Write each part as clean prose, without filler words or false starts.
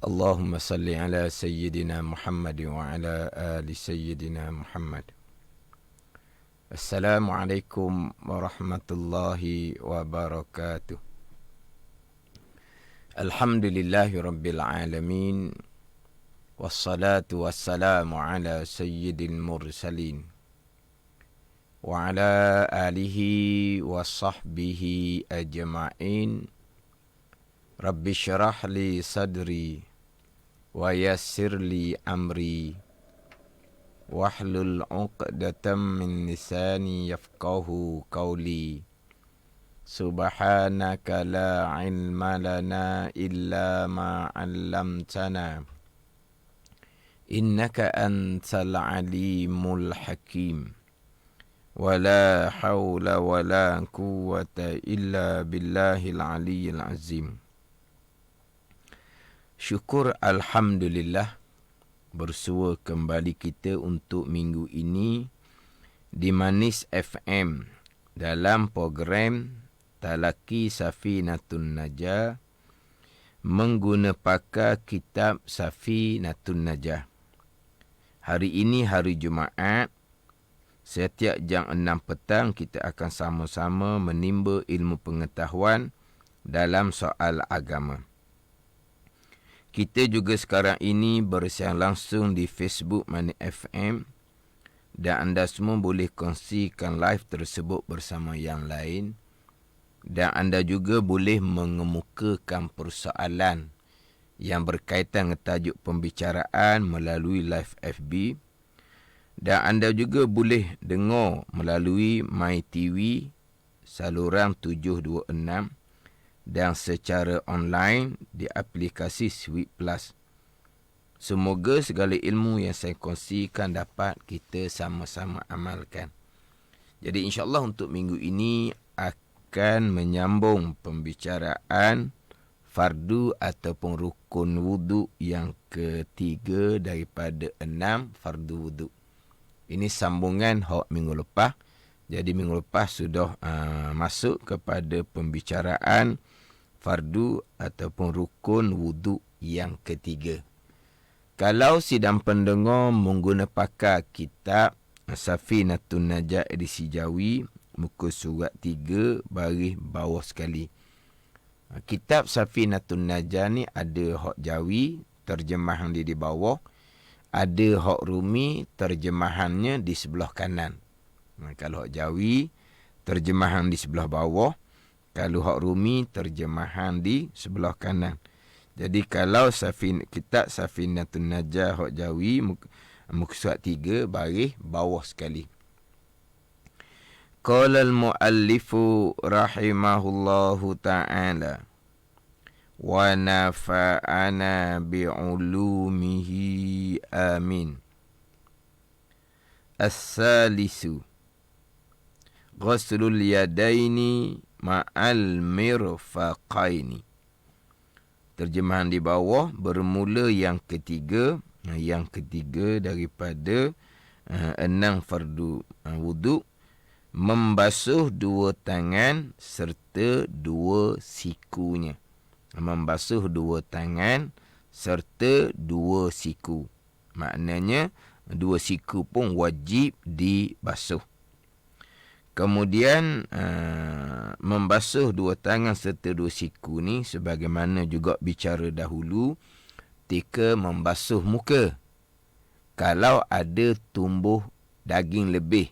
اللهم صل على سيدنا محمد وعلى آل سيدنا محمد. السلام عليكم ورحمة الله وبركاته. الحمد لله رب العالمين، والصلاة والسلام على سيد المرسلين وعلى آله وصحبه أجمعين. رب اشرح لي صدري ويسر لي أمري واحلل عقدة من لساني يفقه قولي. سبحانك لا علم لنا إلا ما علمتنا إنك أنت العليم الحكيم. ولا حول ولا قوة إلا بالله العلي العظيم. Syukur Alhamdulillah, bersua kembali kita untuk minggu ini di Manis FM dalam program Talaki Safinatun Najah mengguna pakar kitab Safinatun Najah. Hari ini hari Jumaat, setiap jam 6 petang kita akan sama-sama menimba ilmu pengetahuan dalam soal agama. Kita juga sekarang ini bersiaran langsung di Facebook Manis FM dan anda semua boleh kongsikan live tersebut bersama yang lain, dan anda juga boleh mengemukakan persoalan yang berkaitan dengan tajuk pembicaraan melalui live FB, dan anda juga boleh dengar melalui MyTV saluran 726 dan secara online di aplikasi Sweet Plus. Semoga segala ilmu yang saya kongsikan dapat kita sama-sama amalkan. Jadi insya-Allah untuk minggu ini akan menyambung pembicaraan fardu ataupun rukun wudu yang ketiga daripada 6 fardu wudu. Ini sambungan hak minggu lepas. Jadi minggu lepas sudah masuk kepada pembicaraan fardu ataupun rukun wudu yang ketiga. Kalau sidang pendengar mengguna pakar kitab Safinatun Najah edisi Jawi, muka surat 3 baris bawah sekali. Kitab Safinatun Najah ni ada hak Jawi, terjemahan di bawah. Ada hak Rumi, terjemahannya di sebelah kanan. Kalau hak Jawi, terjemahan di sebelah bawah. Kalau hak Rumi, terjemahan di sebelah kanan. Jadi kalau kitab Safinatun Najah hak Jawi, muka surat 3 baris bawah sekali. Qala al-muallifu rahimahullahu ta'ala wa nafa'ana bi'ulumihi amin. As-salisu ghuslul yadaini ma'al mirfaqaini. Terjemahan di bawah bermula yang ketiga daripada 6 fardu wudu, membasuh 2 tangan serta 2 sikunya. Membasuh 2 tangan serta 2 siku. Maknanya 2 siku pun wajib dibasuh. Kemudian membasuh 2 tangan serta 2 siku ni sebagaimana juga bicara dahulu ketika membasuh muka. Kalau ada tumbuh daging lebih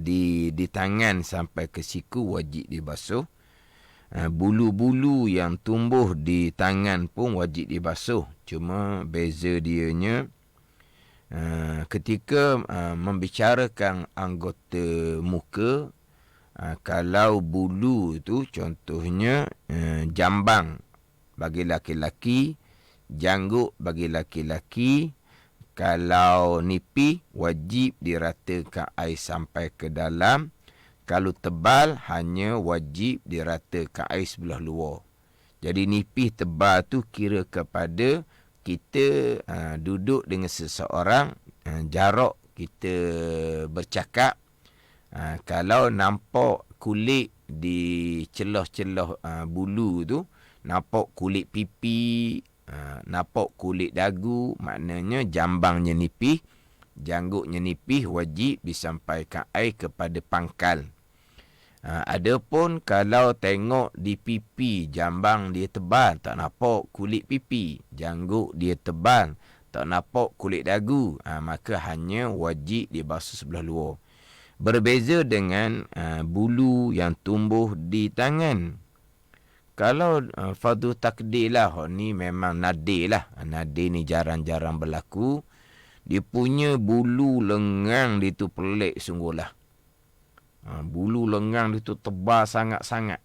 di tangan sampai ke siku, wajib dibasuh. Bulu-bulu yang tumbuh di tangan pun wajib dibasuh. Cuma beza dianya ketika membicarakan anggota muka, kalau bulu tu contohnya jambang bagi laki-laki, janggut bagi laki-laki, kalau nipi wajib diratakan air sampai ke dalam, kalau tebal hanya wajib diratakan air sebelah luar. Jadi nipih tebal tu kira kepada kita duduk dengan seseorang, jarak kita bercakap, kalau nampak kulit di celah-celah bulu tu, nampak kulit pipi, nampak kulit dagu, maknanya jambangnya nipih, jangguknya nipih, wajib disampaikan air kepada pangkal. Adapun kalau tengok di pipi, jambang dia tebal, tak nampak kulit pipi, jangguk dia tebal, tak nampak kulit dagu, maka hanya wajib dibasuh sebelah luar. Berbeza dengan bulu yang tumbuh di tangan. Kalau fardu takdir lah, ni memang nadir lah. Nadir ni jarang-jarang berlaku. Dia punya bulu lengang dia tu pelik sungguhlah. Bulu lengang dia tu tebal sangat-sangat.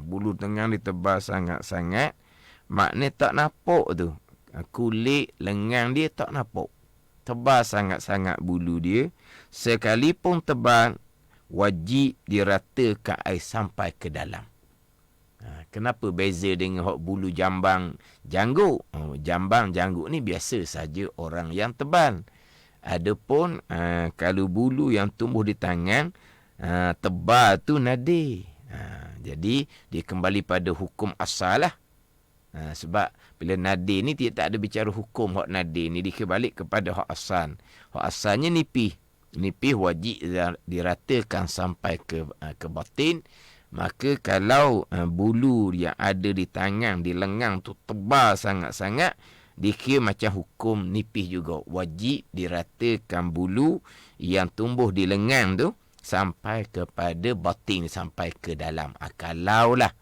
Bulu lengang dia tebal sangat-sangat. Maknanya tak nampak tu. Kulit lengang dia tak nampak. Tebal sangat-sangat bulu dia. Sekalipun tebal, wajib diratakan air sampai ke dalam. Kenapa beza dengan bulu jambang jangguk? Jambang jangguk ni biasa saja orang yang tebal. Adapun kalau bulu yang tumbuh di tangan, tebal tu nadir. Jadi dia kembali pada hukum asal lah. Sebab bila nadir ni dia tak ada bicara hukum hak nadir ni, dia balik kepada hak asal. Hak asalnya nipih. Nipih wajib diratakan sampai ke batin. Maka kalau bulu yang ada di tangan, di lengang tu tebal sangat-sangat, dikira macam hukum nipih juga. Wajib diratakan bulu yang tumbuh di lengang tu sampai kepada batin, sampai ke dalam. Kalaulah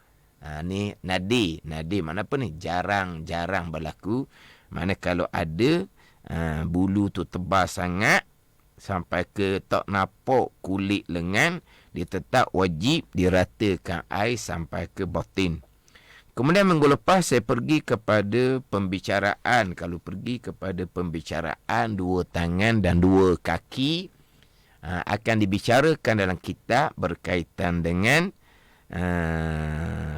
ni nadir. Nadir mana apa ni? Jarang-jarang berlaku. Mana kalau ada bulu tu tebal sangat sampai ke tak nampak kulit lengan, dia tetap wajib diratakan air sampai ke batin. Kemudian minggu lepas saya pergi kepada pembicaraan. Kalau pergi kepada pembicaraan dua tangan dan dua kaki, akan dibicarakan dalam kitab berkaitan dengan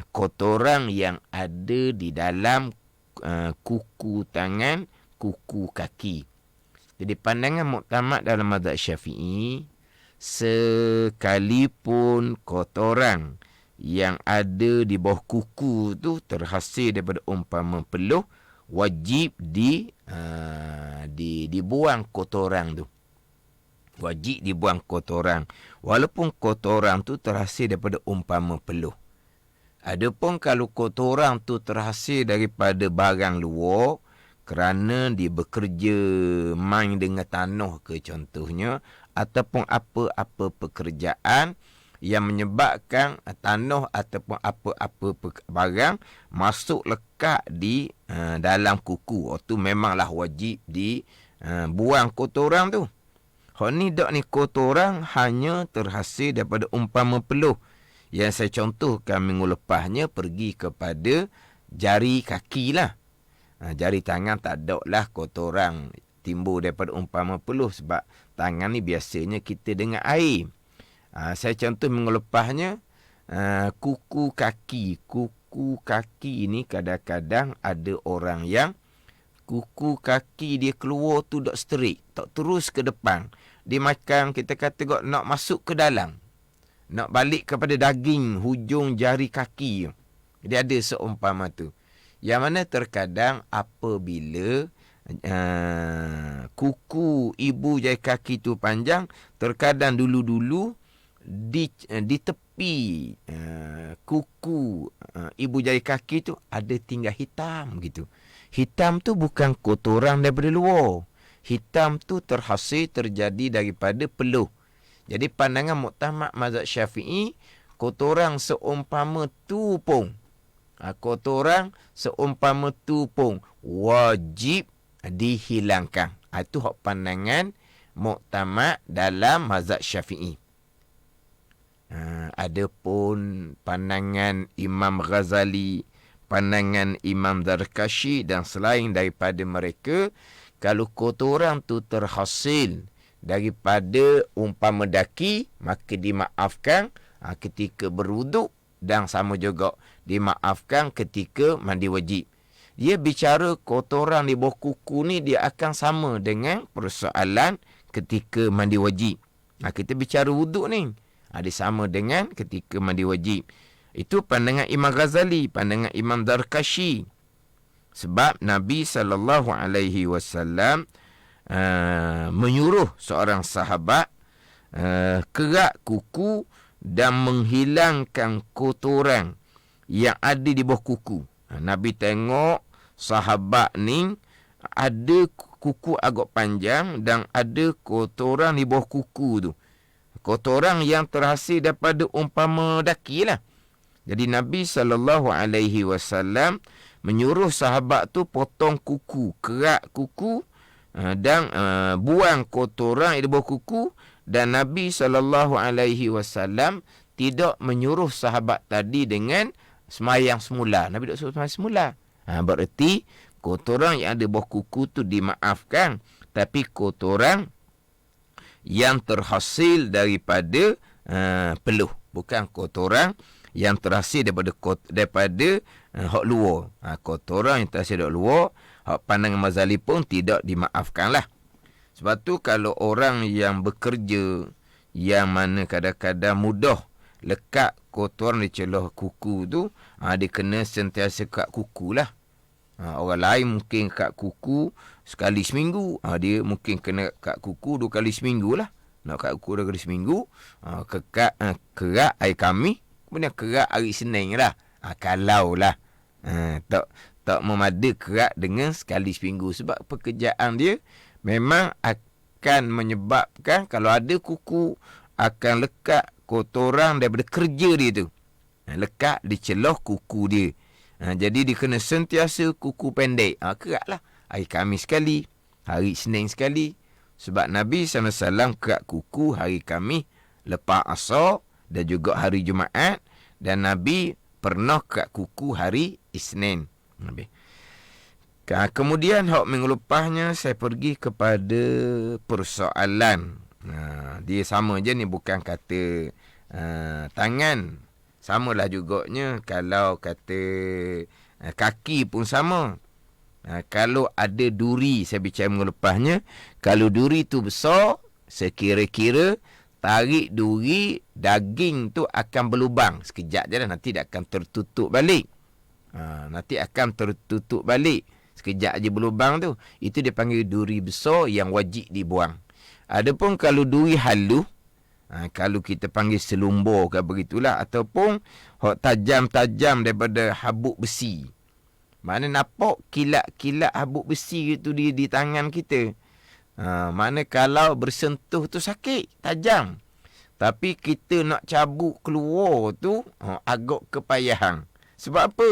kotoran yang ada di dalam kuku tangan, kuku kaki. Jadi pandangan muktamad dalam mazhab Syafi'i, sekalipun kotoran yang ada di bawah kuku tu terhasil daripada umpama peluh, wajib dibuang kotoran tu. Wajib dibuang kotoran. Walaupun kotoran tu terhasil daripada umpama peluh. Adapun kalau kotoran tu terhasil daripada barang luar, kerana dia bekerja main dengan tanah ke contohnya, ataupun apa-apa pekerjaan yang menyebabkan tanah ataupun apa-apa barang masuk lekat di dalam kuku. Itu memanglah wajib dibuang kotoran tu. Hak ni dak ni kotoran hanya terhasil daripada umpama peluh. Yang saya contohkan minggu lepasnya pergi kepada jari kaki lah. Jari tangan tak ada lah kotoran timbul daripada umpama peluh, sebab tangan ni biasanya kita dengan air. Saya contoh minggu lepasnya kuku kaki. Kuku kaki ni kadang-kadang ada orang yang kuku kaki dia keluar tu tak straight, tak terus ke depan. Dia macam kita kata nak masuk ke dalam, nak balik kepada daging hujung jari kaki. Dia ada seumpama tu. Yang mana terkadang apabila kuku ibu jari kaki tu panjang, terkadang dulu-dulu di tepi kuku ibu jari kaki tu ada tinggal hitam gitu. Hitam tu bukan kotoran daripada luar. Hitam tu terjadi daripada peluh. Jadi pandangan muktamad mazhab Syafi'i, kotoran seumpama tu pun wajib dihilangkan. Itu hak pandangan muktamad dalam mazhab Syafi'i. Adapun pandangan Imam Ghazali, pandangan Imam Zarkashi dan selain daripada mereka, kalau kotoran tu terhasil daripada umpama daki, maka dimaafkan ketika berwuduk, dan sama juga dimaafkan ketika mandi wajib. Dia bicara kotoran di bawah kuku ni, dia akan sama dengan persoalan ketika mandi wajib. Kita bicara wuduk ni, dia sama dengan ketika mandi wajib. Itu pandangan Imam Ghazali, pandangan Imam Darkashi. Sebab Nabi SAW menyuruh seorang sahabat kerak kuku dan menghilangkan kotoran yang ada di bawah kuku. Nabi tengok sahabat ni ada kuku agak panjang dan ada kotoran di bawah kuku tu. Kotoran yang terhasil daripada umpama daki lah. Jadi Nabi SAW menyuruh sahabat tu potong kuku, kerak kuku dan buang kotoran di bawah kuku. Dan Nabi SAW tidak menyuruh sahabat tadi dengan semayang semula. Nabi tak suruh semayang semula. Berarti kotoran yang ada bawah kuku tu dimaafkan. Tapi kotoran yang terhasil daripada peluh. Bukan kotoran yang terhasil daripada hak luar. Kotoran yang terhasil daripada luar, hak pandangan mazhab pun tidak dimaafkan lah. Sebab tu kalau orang yang bekerja, yang mana kadang-kadang mudah lekat kotoran di celah kuku tu, dia kena sentiasa kat kuku lah. Orang lain mungkin kat kuku sekali seminggu. Dia mungkin kena kat kuku 2 kali seminggu lah. Nak kat kuku 2 kali seminggu. Kerak hari Khamis, kemudian kerak hari Senin lah. Kalau lah tak memada kerak dengan sekali seminggu. Sebab pekerjaan dia memang akan menyebabkan kalau ada kuku akan lekat kotoran daripada kerja dia tu. Lekat di celah kuku dia. Jadi dia kena sentiasa kuku pendek. Keraklah. Hari Khamis sekali, hari Senin sekali. Sebab Nabi SAW kerak kuku hari Khamis lepas asar dan juga hari Jumaat. Dan Nabi pernah kerak kuku hari Isnin. Kemudian hak minggu lepasnya saya pergi kepada persoalan. Dia sama je ni, bukan kata tangan. Samalah juganya kalau kata kaki pun sama. Kalau ada duri, saya bicara minggu lepasnya, kalau duri tu besar, sekira-kira tarik duri, daging tu akan berlubang. Sekejap je lah, nanti dia akan tertutup balik. Nanti akan tertutup balik. Sekejap je berlubang tu. Itu dia panggil duri besar yang wajib dibuang. Adapun kalau duri halus, kalau kita panggil selumbur ke begitulah, ataupun hak tajam-tajam daripada habuk besi. Mana nampak kilat-kilat habuk besi itu di tangan kita. Mana kalau bersentuh tu sakit, tajam. Tapi kita nak cabut keluar tu agak kepayahan. Sebab apa?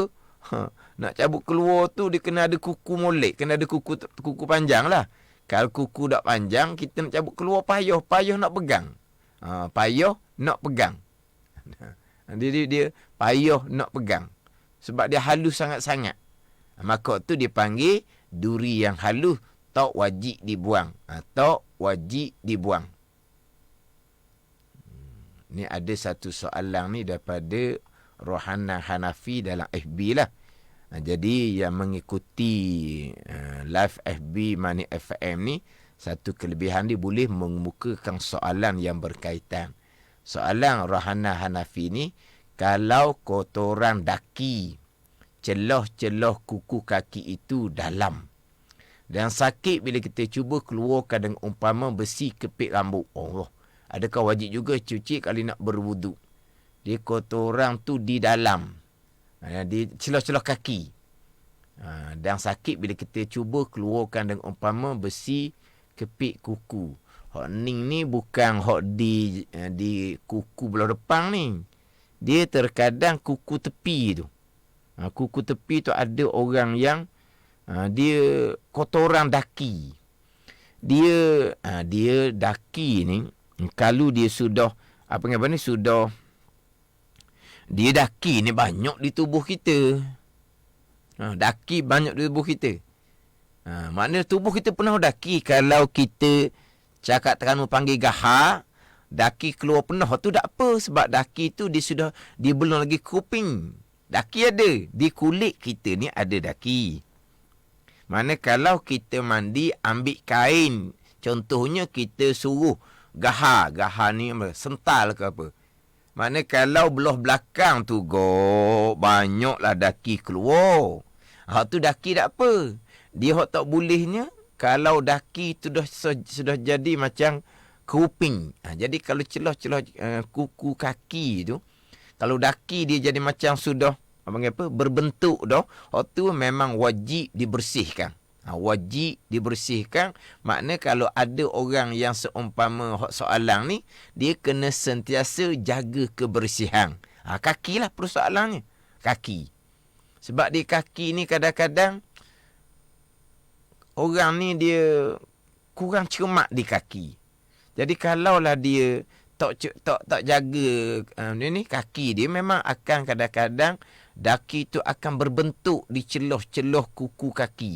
Nak cabut keluar tu dia kena ada kuku molek, kena ada kuku panjang lah. Kalau kuku tak panjang, kita nak cabut keluar payah nak pegang. Payah nak pegang. Dia payah nak pegang. Sebab dia halus sangat-sangat. Maka tu dia panggil duri yang halus tak wajib dibuang. Tak wajib dibuang. Ni ada satu soalan ni daripada Rohana Hanafi dalam FB lah. Jadi yang mengikuti live FB Mani FM ni, satu kelebihan dia boleh mengemukakan soalan yang berkaitan. Soalan Rohana Hanafi ni, kalau kotoran daki, celah-celah kuku kaki itu dalam dan sakit bila kita cuba keluarkan dengan umpama besi kepit rambut, adakah wajib juga cuci kalau nak berwuduk? Dia kotoran tu di dalam, di celah-celah kaki, dan sakit bila kita cuba keluarkan dengan umpama besi kepit kuku. Hak ning ni bukan hak di kuku belah depan ni. Dia terkadang kuku tepi tu. Kuku tepi tu ada orang yang dia kotoran daki. Dia daki ni, kalau dia sudah sudah dia daki ni banyak di tubuh kita. Daki banyak di tubuh kita. Maknanya tubuh kita penuh daki. Kalau kita cakap terang panggil gahar, daki keluar penuh tu tak apa, sebab daki tu dia belum lagi kuping. Daki ada. Di kulit kita ni ada daki. Mana kalau kita mandi ambil kain, contohnya kita suruh gahar ni sental ke apa, Makna kalau belah belakang tu banyaklah daki keluar. Hak tu daki tak apa. Dia hak tak bolehnya kalau daki tu sudah jadi macam keruping. Jadi kalau celah-celah kuku kaki tu, kalau daki dia jadi macam sudah berbentuk dah, hak tu memang wajib dibersihkan. Wajib dibersihkan. Makna kalau ada orang yang seumpama hak soalan ni, dia kena sentiasa jaga kebersihan. Kaki lah persoalannya. Kaki. Sebab di kaki ni kadang-kadang orang ni dia kurang cermat di kaki. Jadi kalaulah dia tak jaga ni kaki dia, memang akan kadang-kadang daki tu akan berbentuk di celah-celah kuku kaki.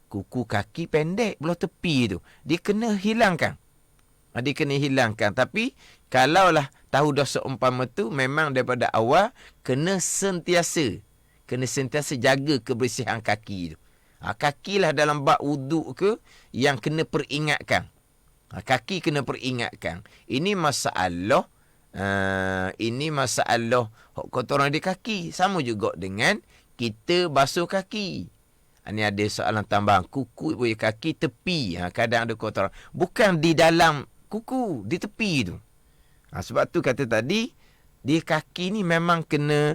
Kuku kaki pendek belah tepi tu. Dia kena hilangkan. Dia kena hilangkan. Tapi kalaulah tahu dah seumpama tu, memang daripada awal kena sentiasa jaga kebersihan kaki tu. Kakilah dalam bab wuduk ke yang kena peringatkan. Kaki kena peringatkan. Ini masalah kotoran di kaki. Sama juga dengan kita basuh kaki. Ini ada soalan tambahan. Kuku punya kaki tepi. Kadang ada kotoran. Bukan di dalam kuku, di tepi tu. Sebab tu kata tadi, di kaki ni memang kena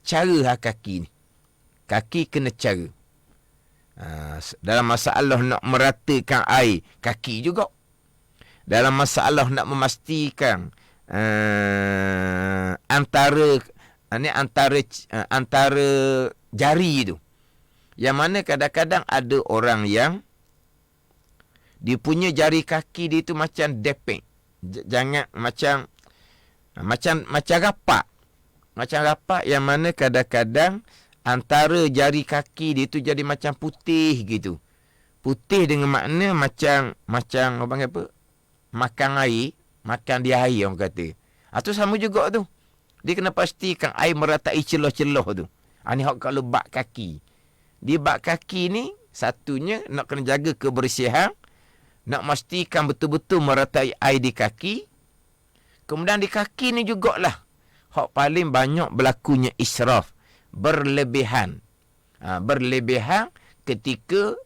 cara kaki ni. Kaki kena cara. Dalam masalah nak meratakan air, kaki juga. Dalam masalah nak memastikan antara jari tu. Yang mana kadang-kadang ada orang yang dia punya jari kaki dia tu macam depek. Jangan macam rapat. Macam rapat yang mana kadang-kadang antara jari kaki dia tu jadi macam putih gitu. Putih dengan makna macam orang apa? Makan air, makan di air orang kata. Tu sama juga tu. Dia kena pastikan air meratai celah-celah tu. Ni hak kalau bak kaki. Di bak kaki ni satunya nak kena jaga kebersihan, nak pastikan betul-betul meratai air di kaki. Kemudian di kaki ni jugalah hak paling banyak berlakunya israf, berlebihan. Berlebihan ketika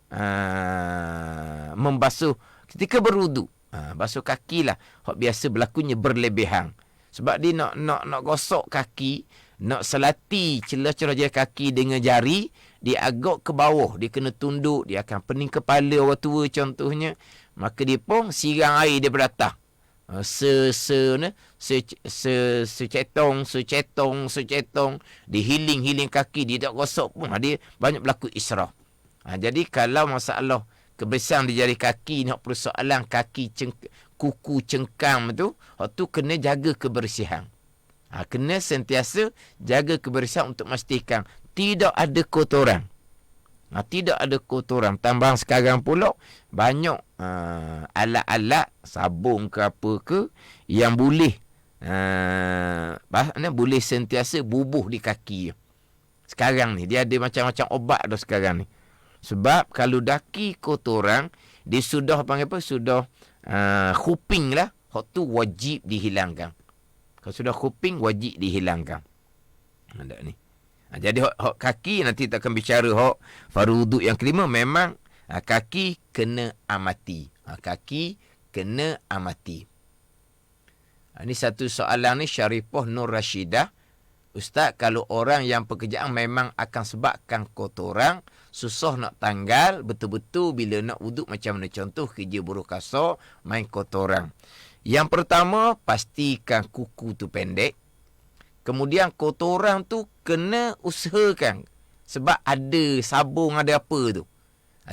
membasuh, ketika berwuduk. Basuh kaki lah hak biasa berlakunya berlebihan. Sebab dia nak gosok kaki, nak selati celah-celah jari kaki dengan jari, dia agak ke bawah, dia kena tunduk, dia akan pening kepala orang tua contohnya, maka dia pun siram air daripada atas. Secetong, dihiling kaki, dia tak gosok pun, dia banyak berlaku israf. Jadi kalau masalah kebersihan di jari kaki ni, persoalan kaki kuku cengkam tu, kena jaga kebersihan. Kena sentiasa jaga kebersihan untuk memastikan tidak ada kotoran. Tidak ada kotoran. Tambahan sekarang pula banyak alat-alat sabun ke apa ke yang boleh boleh sentiasa bubuh di kaki. Sekarang ni dia ada macam-macam obat dah sekarang ni. Sebab kalau daki kotoran, dia sudah sudah khuping lah, hak tu wajib dihilangkan. Kalau sudah khuping wajib dihilangkan. Ada ni. Jadi hak kaki nanti kita akan bicara hak faruduk yang kelima. Memang kaki kena amati. Kaki kena amati. Ini satu soalan ni Syarifah Nur Rashidah. Ustaz, kalau orang yang pekerjaan memang akan sebabkan kotoran, susah nak tanggal, betul-betul bila nak wuduk macam mana? Contoh kerja buruh kasar, main kotoran. Yang pertama, pastikan kuku tu pendek. Kemudian kotoran tu kena usahakan. Sebab ada sabung, ada apa tu.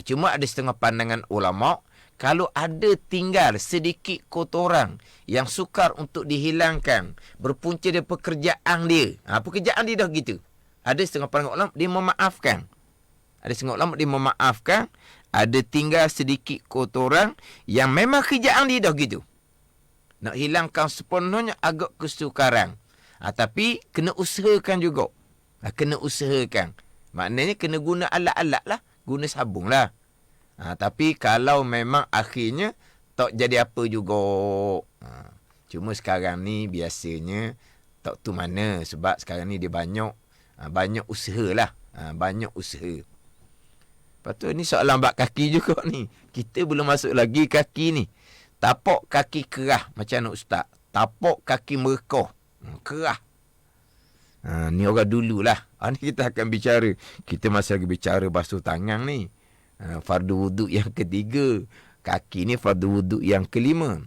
Cuma ada setengah pandangan ulama', kalau ada tinggal sedikit kotoran yang sukar untuk dihilangkan, berpunca dari pekerjaan dia. Pekerjaan dia dah gitu. Ada setengah pandangan ulama' dia memaafkan. Ada tinggal sedikit kotoran yang memang kerjaan dia dah gitu. Nak hilangkan sepenuhnya agak kesukaran. Tapi kena usahakan juga. Kena usahakan. Maknanya kena guna alat-alat lah. Guna sabung lah. Tapi kalau memang akhirnya tak jadi apa juga. Cuma sekarang ni biasanya tak tu mana, sebab sekarang ni dia banyak usaha lah. Banyak usaha. Lepas tu ni soalan bab kaki juga ni. Kita belum masuk lagi kaki ni. Tapak kaki kerah macam mana ustaz? Tapak kaki merekoh. Kerah. Ni orang dululah. Ni kita akan bicara. Kita masih lagi bicara basuh tangan ni. Fardu wuduk yang ketiga. Kaki ni fardu wuduk yang kelima.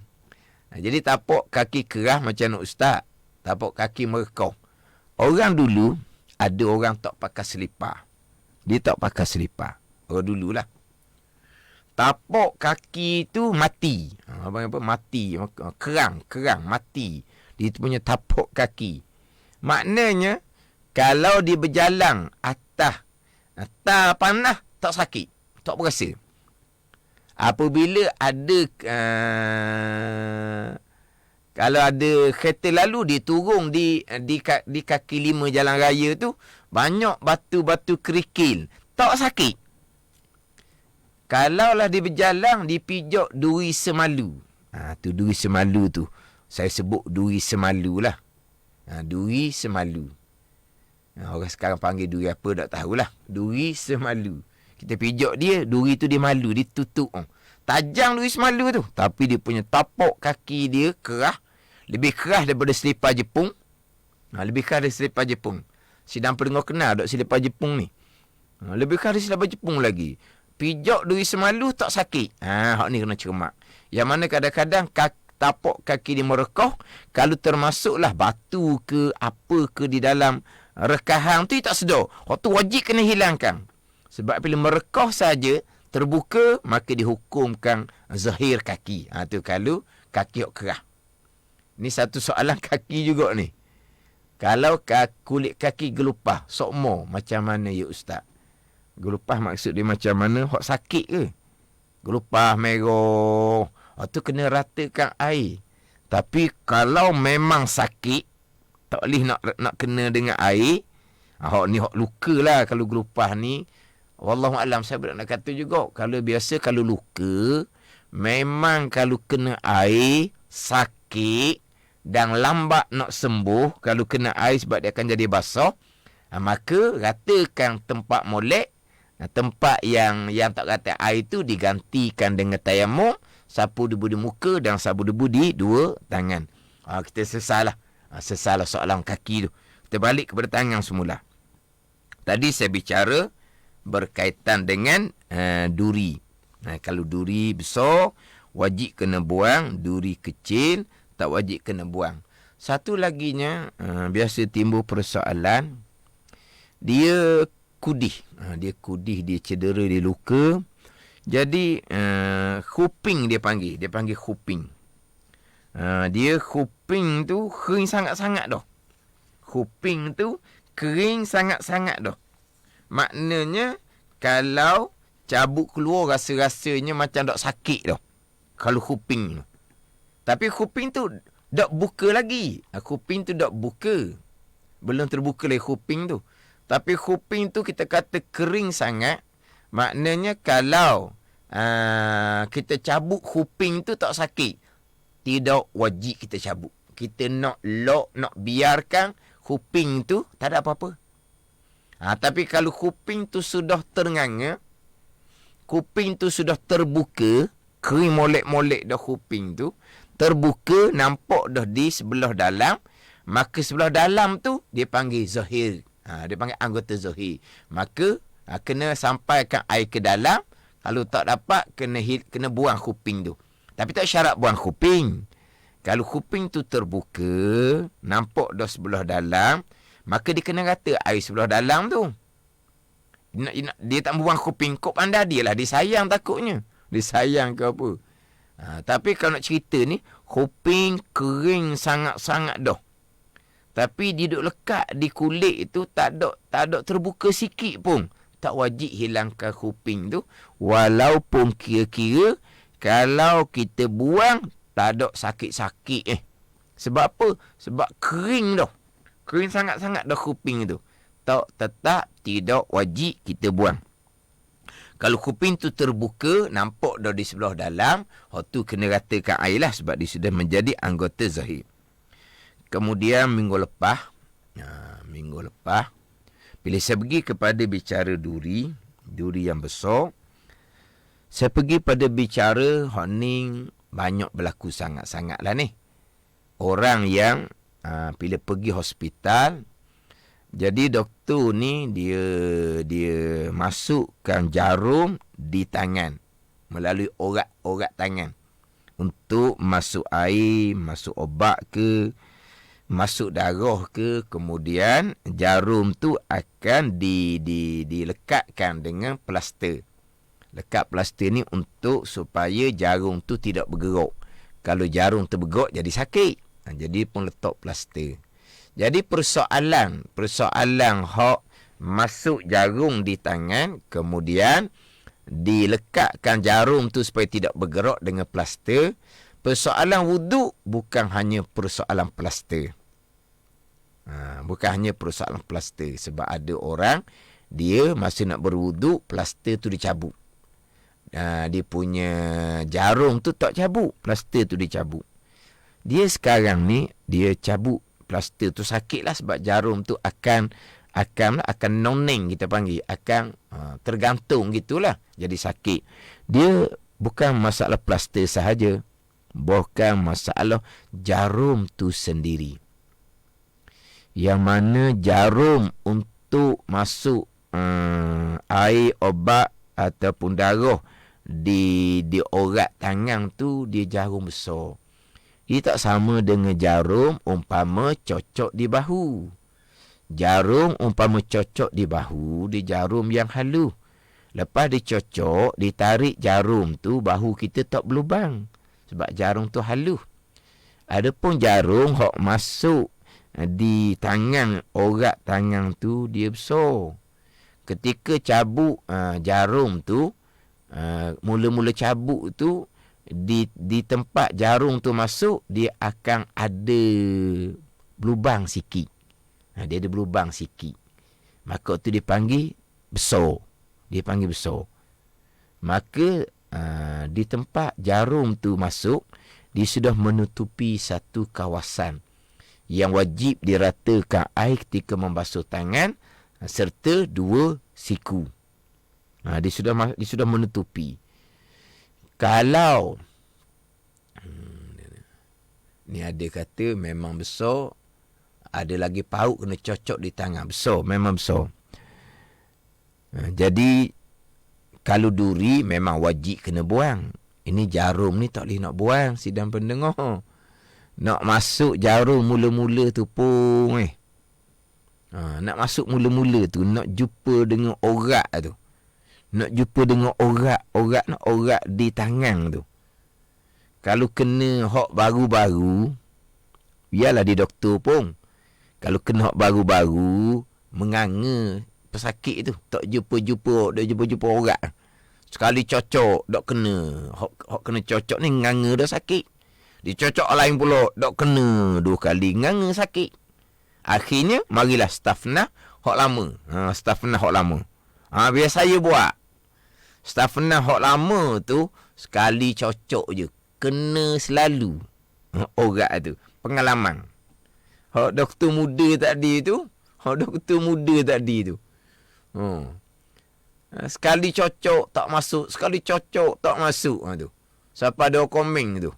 Jadi tapak kaki kerah macam mana ustaz? Tapak kaki merekoh. Orang dulu, ada orang tak pakai selipar. Dia tak pakai selipar. Orang dululah. Tapak kaki tu mati. Apa mati. Kerang, mati. Dia tu punya tapak kaki. Maknanya, kalau dia berjalan atas panah, tak sakit. Tak berasa. Apabila ada kalau ada kereta lalu, dia turun di kaki 5 jalan raya tu, banyak batu-batu kerikil. Tak sakit. Kalaulah dia berjalan, dipijak duri semalu. Tu duri semalu tu. Saya sebut duri semalu lah. Duri semalu. Orang sekarang panggil duri apa, tak tahulah. Duri semalu. Kita pijak dia, duri tu dia malu, dia tutup. Tajam duri semalu tu. Tapi dia punya tapak kaki dia kerah. Lebih keras daripada selipar Jepun. Lebih keras dari selipar Jepun. Sidang pendengar kenal tak selipar Jepun ni? Lebih keras dari selipar Jepun lagi. Pijak duri semalu tak sakit. Hak ni kena cermat. Yang mana kadang-kadang tapak kaki dia merekoh. Kalau termasuklah batu ke apa ke di dalam rekahan tu, tak sedar. Hak tu wajib kena hilangkan. Sebab bila merekoh saja terbuka, maka dihukumkan zahir kaki. Tu kalau kaki hak kerah. Ni satu soalan kaki juga ni. Kalau kulit kaki gelupah, sokmo, macam mana ya ustaz? Gelupah maksud dia macam mana? Hak sakit ke? Gelupah merah. Tu kena ratakan air. Tapi kalau memang sakit, tak boleh nak kena dengan air. Hak ni hak luka lah kalau gelupah ni. Wallahualam, saya nak kata juga, kalau biasa kalau luka, memang kalau kena air, sakit, dan lambat nak sembuh, kalau kena air sebab dia akan jadi basah, maka ratakan tempat molek, tempat yang tak rata air tu digantikan dengan tayamum, sapu debu di muka dan sapu debu di dua tangan. Kita sesalah soalan kaki tu. Kita balik kepada tangan semula. Tadi saya bicara berkaitan dengan duri. Kalau duri besar, wajib kena buang. Duri kecil, tak wajib kena buang. Satu laginya, biasa timbul persoalan, dia kudih. Dia cedera, dia luka. Jadi, khuping dia panggil. Dia panggil khuping. Dia khuping tu kering sangat-sangat dah. Khuping tu kering sangat-sangat dah. Maknanya, kalau cabut keluar, rasa-rasanya macam tak sakit dah. Kalau khuping tu. Tapi khuping tu tak buka lagi. Khuping tu tak buka. Belum terbuka lagi khuping tu. Tapi khuping tu kita kata kering sangat. Maknanya kalau kita cabut khuping tu tak sakit, tidak wajib kita cabut. Kita nak biarkan khuping tu tak ada apa-apa. Tapi kalau khuping tu sudah ternganga, khuping tu sudah terbuka, kering molek-molek dah khuping tu, terbuka, nampak dah di sebelah dalam, maka sebelah dalam tu dia panggil zahir. Dia panggil anggota zahir. Maka kena sampaikan air ke dalam. Kalau tak dapat, kena buang khuping tu. Tapi tak syarat buang khuping. Kalau khuping tu terbuka, nampak dah sebelah dalam, maka dia kena rata air sebelah dalam tu. Dia tak buang khuping, kop anda dia lah. Dia sayang takutnya. Dia sayang ke apa. Tapi kalau nak cerita ni, khuping kering sangat-sangat dah. Tapi dia duduk lekat di kulit itu, tak ada terbuka sikit pun. Tak wajib hilangkan khuping tu. Walaupun kira-kira, kalau kita buang, tak ada sakit-sakit. Sebab apa? Sebab kering dah. Kering sangat-sangat dah khuping tu. Tetap tidak wajib kita buang. Kalau kuping tu terbuka, nampak dah di sebelah dalam, tu kena ratakan air lah sebab dia sudah menjadi anggota zahir. Kemudian minggu lepas, bila saya pergi kepada bicara duri yang besar, saya pergi pada bicara hak ni banyak berlaku sangat-sangat lah ni. Orang yang bila pergi hospital, jadi doktor ni dia masukkan jarum di tangan melalui orat tangan untuk masuk air, masuk obat ke, masuk darah ke, kemudian jarum tu akan dilekatkan dengan plaster. Lekat plaster ni untuk supaya jarum tu tidak bergerak. Kalau jarum tu bergerak jadi sakit. Jadi pun letak plaster. Jadi persoalan hak masuk jarum di tangan, kemudian dilekatkan jarum tu supaya tidak bergerak dengan plaster. Persoalan wuduk bukan hanya persoalan plaster. Bukan hanya persoalan plaster. Sebab ada orang, dia masa nak berwuduk, plaster tu dicabut. Dia punya jarum tu tak cabut, plaster tu dicabut. Dia sekarang ni, dia cabut plaster tu, sakit lah sebab jarum tu akan noning kita panggil, akan tergantung gitulah, jadi sakit. Dia bukan masalah plaster sahaja, bukan masalah jarum tu sendiri. Yang mana jarum untuk masuk air, obat ataupun darah di orat tangan tu, dia jarum besar. Dia tak sama dengan jarum umpama cocok di bahu. Jarum umpama cocok di bahu, dia jarum yang halus. Lepas dicocok, ditarik jarum tu, bahu kita tak berlubang. Sebab jarum tu halus. Adapun jarum hok masuk di tangan, orat tangan tu, dia besar. Ketika cabut jarum tu, mula-mula cabut tu, di tempat jarum tu masuk, dia akan ada berlubang sikit. Dia ada berlubang sikit. Maka tu dipanggil besar. Dia panggil besar. Maka di tempat jarum tu masuk, dia sudah menutupi satu kawasan yang wajib diratakan air ketika membasuh tangan serta dua siku. Dia sudah menutupi. Kalau ni ada kata memang besar, ada lagi pauk kena cocok di tangan, besar, memang besar. Jadi kalau duri memang wajib kena buang. Ini jarum ni tak boleh nak buang, sidang pendengar. Nak masuk jarum mula-mula tu pun nak masuk mula-mula tu, nak jumpa dengan orat tu. Nak jumpa dengan orat di tangan tu. Kalau kena hak baru-baru, biarlah di doktor pun. Kalau kena hak baru-baru, menganga pesakit tu. Tak jumpa orat. Sekali cocok, tak kena. Hak kena cocok ni nganga dah sakit. Dicocok lain pula, tak kena. 2 kali nganga sakit. Akhirnya, marilah stafnah hak lama. Stafnah hak lama. Biar saya buat. Stafnah hak lama tu, sekali cocok je. Kena selalu. Orat tu. Pengalaman. Hak doktor muda tadi tu. Sekali cocok, tak masuk. Sekali cocok, tak masuk. Tu. Siapa ada komen tu.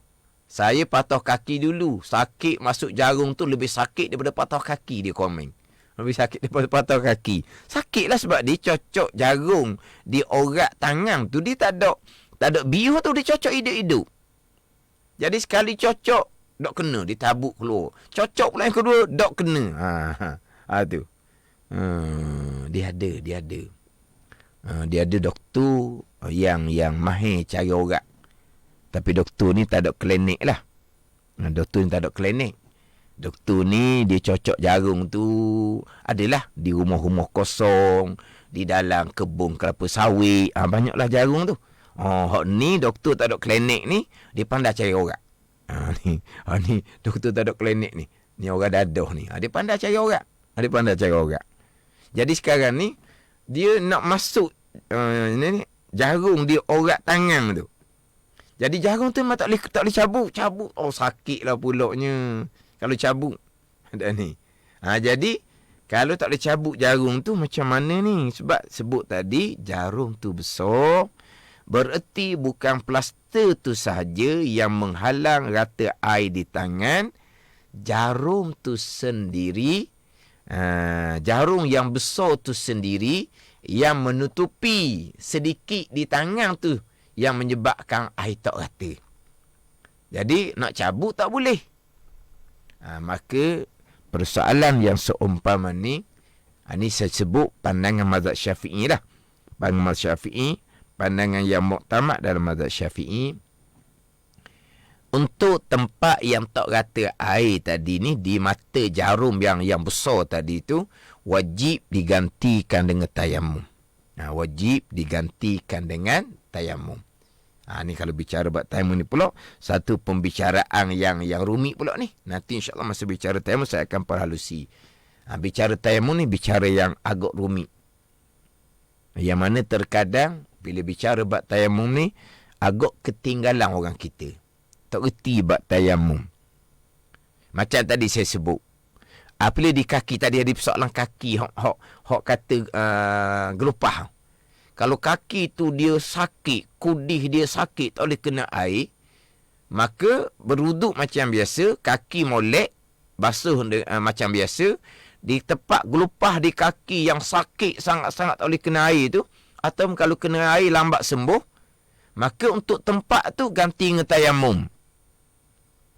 Saya patah kaki dulu. Sakit masuk jarum tu lebih sakit daripada patah kaki, dia komen. Lebih sakit daripada patah kaki. Sakitlah sebab dia cocok jarum di orat tangan tu. Dia tak ada biuh tu, dia cocok hidup-hidup. Jadi sekali cocok, tak kena. Dia tabuk keluar. Cocok pula yang kedua, tak kena. Tu. Dia ada. Dia ada doktor yang mahir cari orat. Tapi doktor ni tak ada klinik lah. Doktor ni tak ada klinik. Doktor ni dia cocok jarum tu adalah di rumah-rumah kosong, di dalam kebun kelapa sawit. Banyaklah jarum tu. Hak ni doktor tak ada klinik ni, dia pandai cari orat. Ni doktor tak ada klinik ni. Ni orang dadah ni. Dia pandai cari orat. Jadi sekarang ni dia nak masuk jarum dia orat tangan tu. Jadi jarum tu memang tak boleh cabut. Oh, sakitlah pulaknya kalau cabut. Dan ni. Jadi kalau tak boleh cabut jarum tu macam mana ni? Sebab sebut tadi jarum tu besar. Bererti bukan plaster tu sahaja yang menghalang rata air di tangan. Jarum tu sendiri, jarum yang besar tu sendiri yang menutupi sedikit di tangan tu yang menyebabkan air tak rata. Jadi nak cabut tak boleh. Maka persoalan yang seumpama ni, ini saya sebut pandangan mazhab Syafi'i lah. Pandangan mazhab Syafi'i, pandangan yang muktamad dalam mazhab Syafi'i. Untuk tempat yang tak rata air tadi ni, di mata jarum yang besar tadi tu, wajib digantikan dengan tayamum. Wajib digantikan dengan tayamum. Ni kalau bicara buat tayamum ni pula, satu pembicaraan yang rumit pula ni. Nanti insyaAllah masa bicara tayamum saya akan perhalusi. Bicara tayamum ni bicara yang agak rumit. Yang mana terkadang bila bicara buat tayamum ni, agak ketinggalan orang kita. Tak reti buat tayamum. Macam tadi saya sebut. Apabila di kaki tadi ada persoalan kaki, hok kata gelupah. Kalau kaki tu dia sakit, kudih dia sakit, tak boleh kena air, maka berwuduk macam biasa, kaki molek, basuh macam biasa, di tempat gelupah di kaki yang sakit sangat-sangat tak boleh kena air tu, atau kalau kena air lambat sembuh, maka untuk tempat tu ganti dengan tayamum.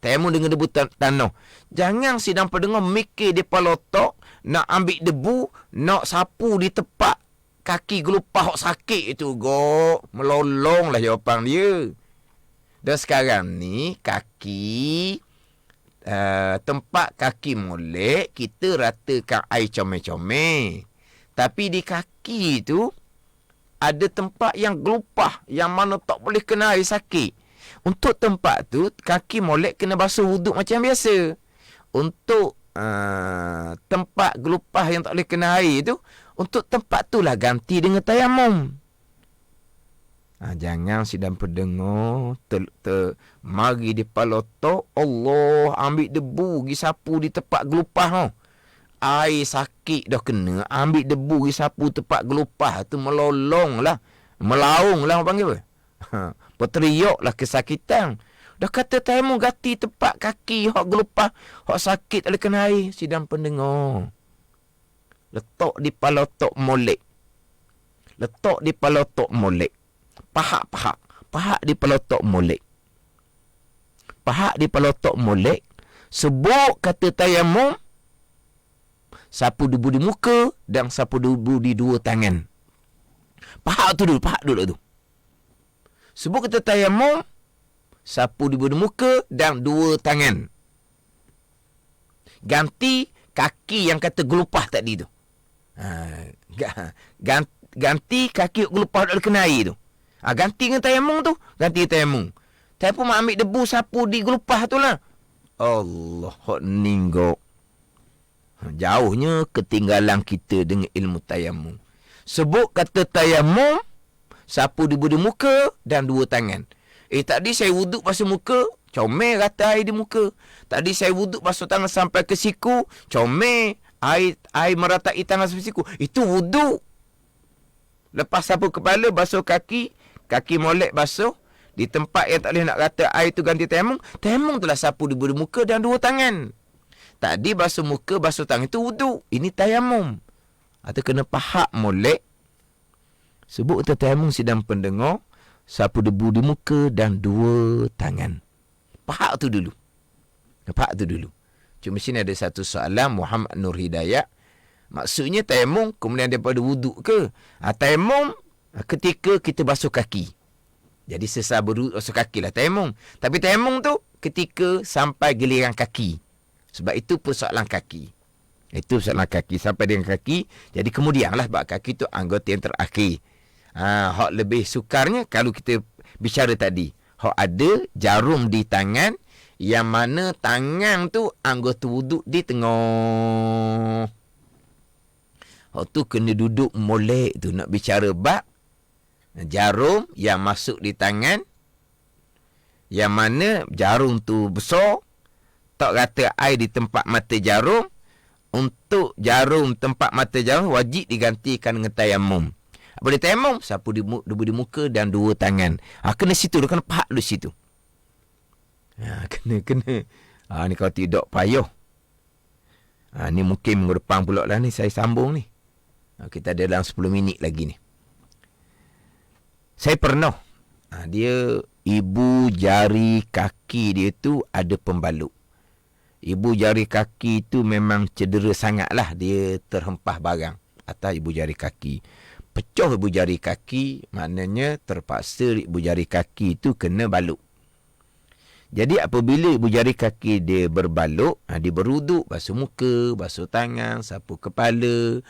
Tayamum dengan debu tanah. Jangan sidang pendengar mikir di kepala otak, nak ambil debu, nak sapu di tempat kaki gelupah sakit itu. Melolonglah jawapan dia. Dan sekarang ni, kaki, tempat kaki molek, kita ratakan air comel-comel. Tapi di kaki tu, ada tempat yang gelupah, yang mana tak boleh kena air sakit. Untuk tempat tu, kaki molek kena basuh wuduk macam biasa. Untuk tempat gelupah yang tak boleh kena air tu, untuk tempat tu lah ganti dengan tayamum. Jangan sidang pendengar mari di kepala otak, Allah ambil debu pergi sapu di tempat gelupah. Air sakit dah kena, ambil debu pergi sapu tempat gelupah tu, melolong lah, melaung lah orang panggil apa? Berteriak lah kesakitan. Dah kata tayamum ganti tempat kaki hok gelupah, hok sakit tak boleh kena air. Sidang pendengar, letak di kepala otak molek. Letak di kepala otak molek. Pahak di kepala otak molek. Pahak di kepala otak molek. Sebut kata tayamum, sapu debu di muka dan sapu debu di dua tangan. Pahak dulu tu. Sebut kata tayamum, sapu debu di muka dan dua tangan. Ganti kaki yang kata gelupah tadi tu. Ganti kaki gelupah tak kena air tu. Ganti dengan tayamum tu. Ganti tayamum. Tayamum ambil debu sapu di gelupah tu lah. Allah, hok ninggok. Jauhnya ketinggalan kita dengan ilmu tayamum. Sebut kata tayamum, sapu debu di muka dan dua tangan. Tadi saya wuduk basuh muka, comel rata air di muka. Tadi saya wuduk basuh tangan sampai ke siku, comel air meratai tangan sampai siku. Itu wuduk. Lepas sapu kepala, basuh kaki, kaki molek basuh. Di tempat yang tak boleh nak rata air tu ganti tayamum. Tayamum telah sapu debu di muka dan dua tangan. Tadi basuh muka, basuh tangan itu wuduk. Ini tayamum. Atau kena pahak molek. Sebut kata tayamum sidang pendengar, sapu debu di muka dan dua tangan. Pahak tu dulu. Cuma sini ada satu soalan Muhammad Nur Hidayat. Maksudnya tayamum kemudian daripada wuduk ke? Tayamum ketika kita basuh kaki. Jadi sesal basuh kaki lah tayamum. Tapi tayamum tu ketika sampai giliran kaki. Sebab itu persoalan kaki. Itu persoalan kaki. Sampai dengan kaki. Jadi kemudianlah sebab kaki tu anggota yang terakhir. Hak lebih sukarnya kalau kita bicara tadi. Hak ada jarum di tangan. Yang mana tangan tu anggota wuduk di tengah. Hak tu kena duduk molek tu nak bicara bab Jarum yang masuk di tangan, yang mana jarum tu besar, tak kata air di tempat mata jarum. Untuk jarum tempat mata jarum wajib digantikan dengan tayamum. Boleh tayamum, sapu di muka dan dua tangan. Kena situ, kena pahat dulu situ. Kena. Ni kalau tidak payah. Ni mungkin minggu depan pula lah ni saya sambung ni. Kita ada dalam 10 minit lagi ni. Saya pernah. Dia ibu jari kaki dia tu ada pembalut. Ibu jari kaki tu memang cedera sangat lah. Dia terhempah barang atas ibu jari kaki. Pecah ibu jari kaki, maknanya terpaksa ibu jari kaki tu kena balut. Jadi apabila ibu jari kaki dia berbalut, dia beruduk, basuh muka, basuh tangan, sapu kepala,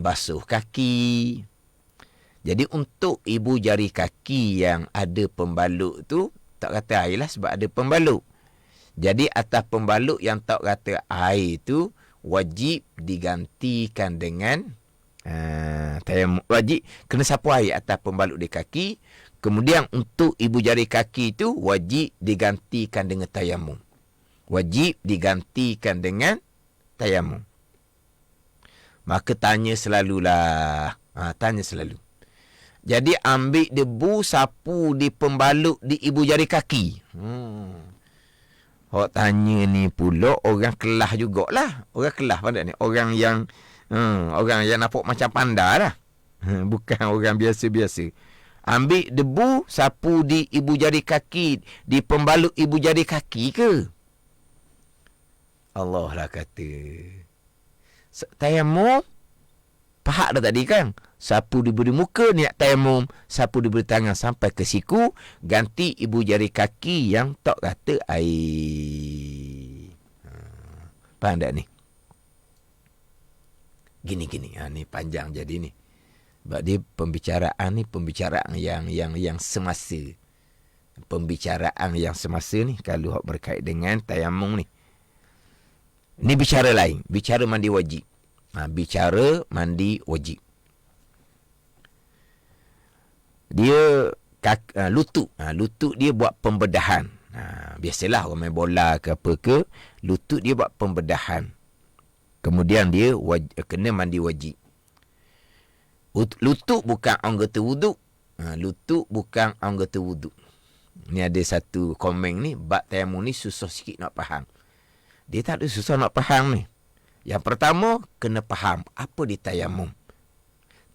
basuh kaki. Jadi untuk ibu jari kaki yang ada pembalut tu, tak kata air lah sebab ada pembalut. Jadi atas pembalut yang tak kata air tu wajib digantikan dengan tayamum. Wajib kena sapu air atas pembalut di kaki. Kemudian untuk ibu jari kaki tu wajib digantikan dengan tayamum. Wajib digantikan dengan tayamum. Maka tanya selalulah. Tanya selalu. Jadi ambil debu sapu di pembalut di ibu jari kaki. Orang tanya ni pula orang Kelah jugalah. Orang Kelah pandai ni. Orang yang nampak macam panda lah. Bukan orang biasa-biasa. Ambil debu sapu di ibu jari kaki, di pembalut ibu jari kaki ke? Allah lah kata. Tayamum pahat dah tadi kan? Sapu diberi muka, niat tayamum. Sapu diberi tangan sampai ke siku. Ganti ibu jari kaki yang tak kata air. Faham tak ni? Gini. Ni panjang jadi ni. Sebab dia pembicaraan ni, pembicaraan yang semasa. Pembicaraan yang semasa ni, kalau berkait dengan tayamum ni. Ni bicara lain. Bicara mandi wajib. Bicara mandi wajib. Dia lutut. Lutut dia buat pembedahan. Biasalah orang main bola ke apa ke, lutut dia buat pembedahan. Kemudian dia kena mandi wajib. Lutut bukan anggota wuduk. Lutut bukan anggota wuduk. Ni ada satu komen ni, bab tayamum ni susah sikit nak faham. Dia tak ada susah nak faham ni. Yang pertama, kena faham apa dia tayamum.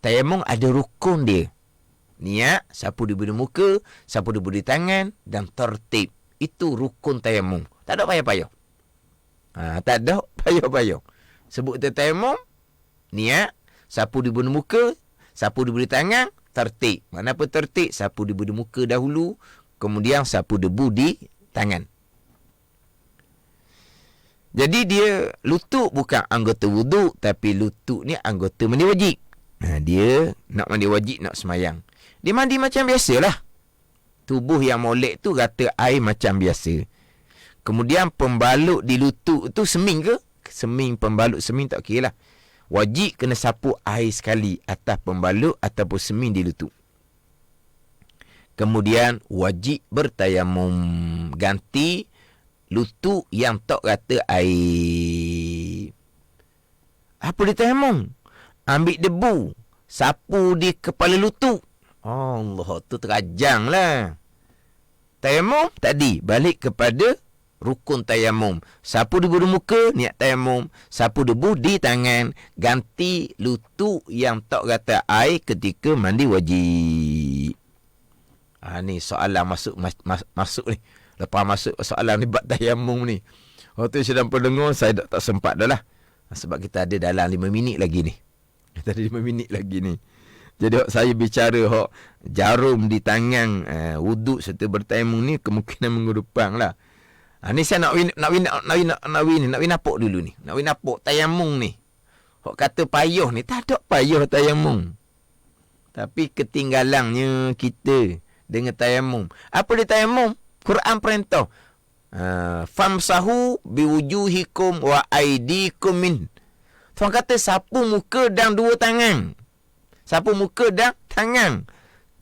Tayamum ada rukun dia. Niat, sapu diberi muka, sapu diberi tangan dan tertib. Itu rukun tayamum. Tak ada payah-payah. Tak ada payah-payah. Sebut tayamum, niat, sapu diberi muka, sapu diberi tangan, tertib. Mana apa tertib? Sapu diberi muka dahulu, kemudian sapu debu di tangan. Jadi dia lutut bukan anggota wuduk, tapi lutut ni anggota mandi wajib. Dia nak mandi wajib, nak semayang. Dia mandi macam biasalah. Tubuh yang molek tu rata air macam biasa. Kemudian pembalut di lutut tu seming ke? Seming, pembalut seming tak kira lah. Wajib kena sapu air sekali atas pembalut ataupun seming di lutut. Kemudian wajib bertayamum. Ganti lutut yang tak rata air. Apa dia tayamum? Ambil debu, sapu di kepala lutut. Allah, tu terajang lah. Tayamum tadi, balik kepada rukun tayamum. Sapu debu di muka, niat tayamum. Sapu debu di tangan. Ganti lutut yang tak rata air ketika mandi wajib. Ni soalan masuk ni. Lepas masuk soalan ni bab tayamum ni. Waktu sedang pendengar, saya tak sempat dah lah. Sebab kita ada dalam 5 minit lagi ni. Kita ada 5 minit lagi ni. Jadi saya bicara jarum di tangan wuduk serta bertayamum ni kemungkinan minggu depan lah. Ni saya nak napok dulu ni. Nak napok tayamum ni. Kata payah ni, tak ada payah tayamum. Tapi ketinggalannya kita dengan tayamum. Apa dia tayamum? Quran perintah. Famsahu biwujuhikum wa aidikum min. Tuan kata sapu muka dan dua tangan. sapu muka dan tangan.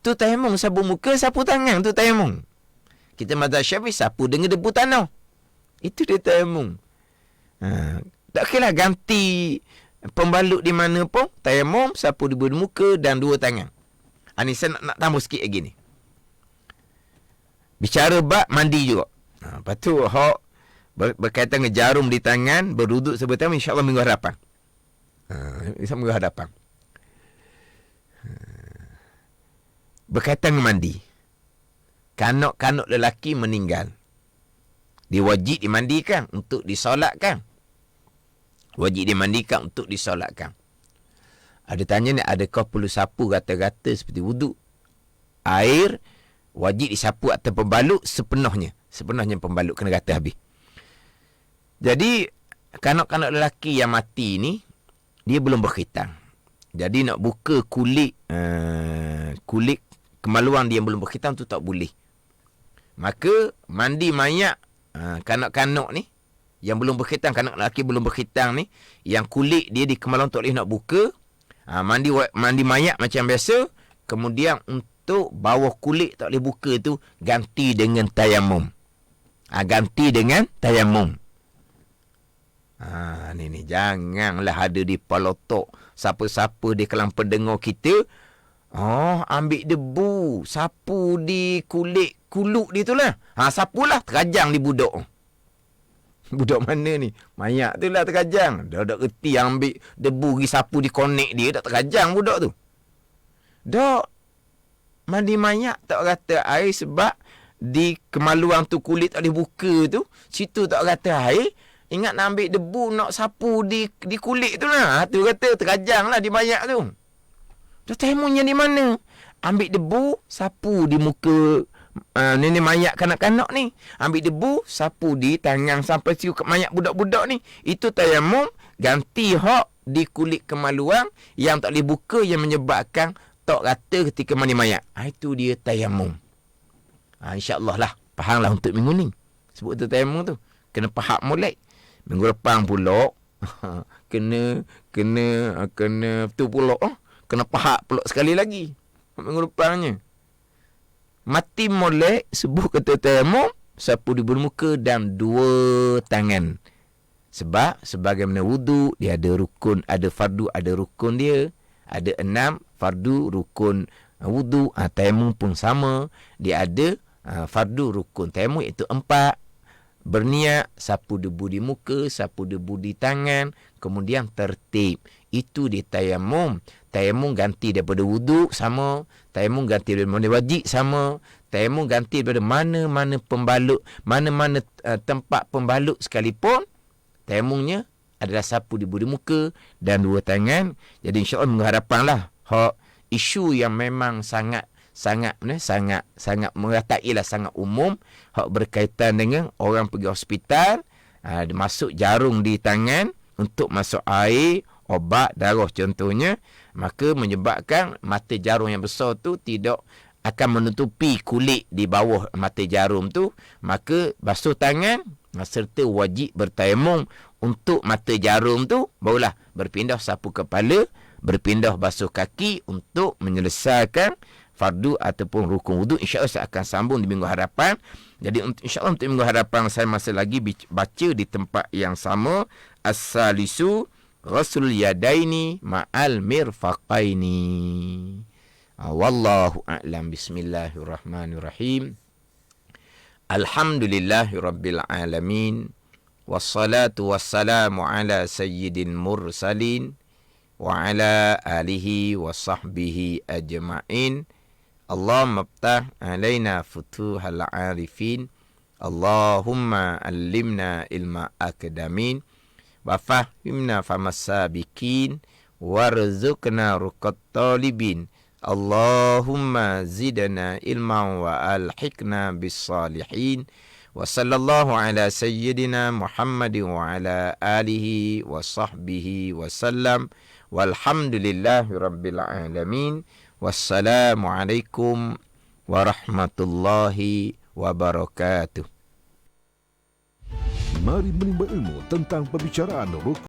Tu tayamum. Sapu muka, sapu tangan. Tu tayamum. Kita mazhab Syafi'i sapu dengan debu tanah. Itu dia tayamum. Tak kira ganti pembalut di mana pun. Tayamum, sapu debu di muka dan 2 tangan. Ini saya nak tambah sikit lagi ni. Bicara bab mandi juga. Lepas tu, berkaitan dengan jarum di tangan, beruduk sebentar, insyaAllah minggu hadapan. Minggu hadapan. Berkaitan dengan mandi. Kanak-kanak lelaki meninggal. Dia wajib dimandikan untuk disolatkan. Wajib dimandikan untuk disolatkan. Ada tanya ni, adakah perlu sapu gata-gata seperti wuduk? Air wajib disapu atau pembalut sepenuhnya. Sepenuhnya pembalut kena gata habis. Jadi, kanak-kanak lelaki yang mati ni, dia belum berkhitang. Jadi, nak buka kulit kemaluan dia yang belum berkhitang tu tak boleh. Maka, mandi mayat kanak-kanak ni, yang belum berkhitang, kanak lelaki belum berkhitang ni, yang kulit dia di kemaluan tak boleh nak buka, mandi mayat macam biasa, kemudian untuk bawah kulit tak boleh buka tu, ganti dengan tayamum. Ganti dengan tayamum. Ni janganlah ada di palotok siapa-siapa di kalangan pendengar kita ambil debu sapu di kuluk dia tu lah. Sapulah terajang di budak. Budak mana ni? Mayat tu lah terajang. Dah tak reti ambil debu pergi sapu di konek dia, tak terajang budak tu. Dak mandi mayat tak kata air sebab di kemaluan tu kulit tak boleh buka tu, situ tak kata air. Ingat nak ambil debu, nak sapu di kulit tu lah. Tu kata terajang lah di mayat tu. Dah tayamumnya di mana? Ambil debu, sapu di muka nenek mayat kanak-kanak ni. Ambil debu, sapu di tangan sampai siu mayat budak-budak ni. Itu tayamum, ganti hak di kulit kemaluan yang tak boleh buka, yang menyebabkan tak rata ketika mandi mayat. Itu dia tayamum. InsyaAllah lah. Fahamlah untuk minggu ni. Sebut tu tayamum tu. Kena faham molek. Minggu depan pula kena tu pula kena faham pula sekali lagi. Minggu depannya. Mati molek sebut kata tayamum, sapu di muka dan 2 tangan. Sebab sebagaimana wudu dia ada rukun, ada fardu, ada rukun dia. Ada 6 fardu, rukun wudu. Tayamum pun sama. Dia ada fardu, rukun tayamum iaitu 4. Berniat, sapu debu di muka, sapu debu di tangan, kemudian tertib. Itu di tayamum. Tayamum ganti daripada wudu sama. Tayamum ganti daripada mandi wajib sama. Tayamum ganti daripada mana-mana pembalut, mana-mana tempat pembalut sekalipun. Tayamumnya adalah sapu debu di muka dan 2 tangan. Jadi insya-Allah mengharapkanlah isu yang memang sangat mengatailah sangat umum, hak berkaitan dengan orang pergi hospital, masuk jarum di tangan untuk masuk air, obat, darah contohnya, maka menyebabkan mata jarum yang besar tu tidak akan menutupi kulit di bawah mata jarum tu, maka basuh tangan serta wajib bertayamum untuk mata jarum tu, barulah berpindah sapu kepala, berpindah basuh kaki untuk menyelesaikan fardu ataupun rukun wudu. InsyaAllah saya akan sambung di minggu hadapan. Jadi insyaAllah untuk minggu hadapan saya masih lagi baca di tempat yang sama. As-salisu ghuslul yadaini ma'al mirfaqaini. Wallahu a'lam. Bismillahirrahmanirrahim. Alhamdulillahirabbil alamin. Wassalatu wassalamu ala sayyidil mursalin wa ala alihi wa sahbihi ajma'in. Allahumma ftah alaina futuhal arifin. Allahumma allimna ilma akdamin wa fahimna famasabikin warzuqna ruqat talibin. Allahumma zidna ilman wa alhiqna bis salihin. Wa sallallahu ala sayyidina Muhammadin wa ala alihi wa sahbihi wa sallam. Walhamdulillahi rabbil alamin. Wassalamualaikum warahmatullahi wabarakatuh. Mari menimba ilmu tentang pembicaraan rukun